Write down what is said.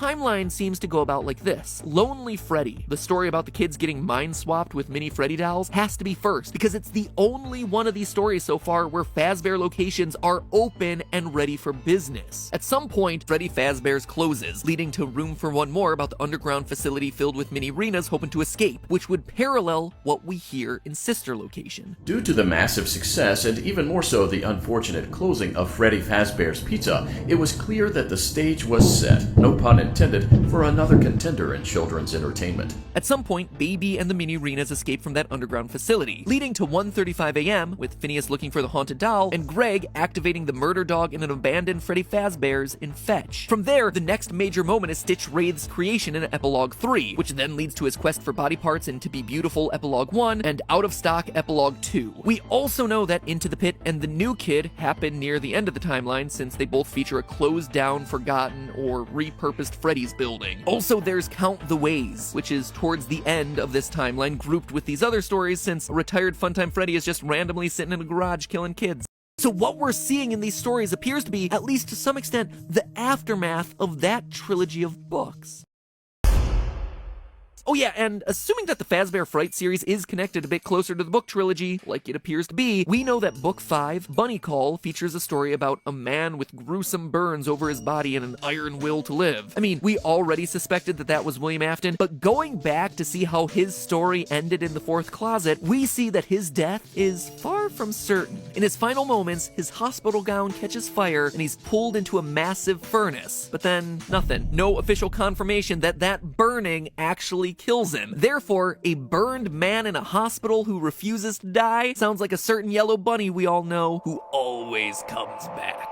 timeline seems to go about like this. Lonely Freddy, the story about the kids getting mind swapped with mini Freddy dolls, has to be first because it's the only one of these stories so far where Fazbear locations are open and ready for business. At some point, Freddy Fazbear's closes, leading to Room for One More about the underground facility filled with mini Renas hoping to escape, which would parallel what we hear in Sister Location. Due to the massive success, and even more so the unfortunate closing of Freddy Fazbear's Pizza, it was clear that the stage was set, no pun intended, for another contender in children's entertainment. At some point, Baby and the mini Renas escape from that underground facility, leading to 1:35 a.m., with Phineas looking for the haunted doll, and Greg activating the murder dog in an abandoned Freddy Fazbear's in Fetch. From there, the next major moment is Stitch Wraith's creation in Epilogue 3, which then leads to his quest for body parts in To Be Beautiful Epilogue 1 and Out of Stock Epilogue 2. We also know that Into the Pit and The New Kid happen near the end of the timeline, since they both feature a closed down, forgotten, or repurposed Freddy's building. Also, there's Count the Ways, which is towards the end of this timeline, grouped with these other stories, since a retired Funtime Freddy is just randomly sitting in a garage killing kids. So what we're seeing in these stories appears to be, at least to some extent, the aftermath of that trilogy of books. Oh yeah, and assuming that the Fazbear Fright series is connected a bit closer to the book trilogy, like it appears to be, we know that Book 5, Bunny Call, features a story about a man with gruesome burns over his body and an iron will to live. I mean, we already suspected that that was William Afton, but going back to see how his story ended in the fourth closet, we see that his death is far from certain. In his final moments, his hospital gown catches fire and he's pulled into a massive furnace. But then, nothing. No official confirmation that that burning actually kills him. Therefore, a burned man in a hospital who refuses to die sounds like a certain yellow bunny we all know who always comes back.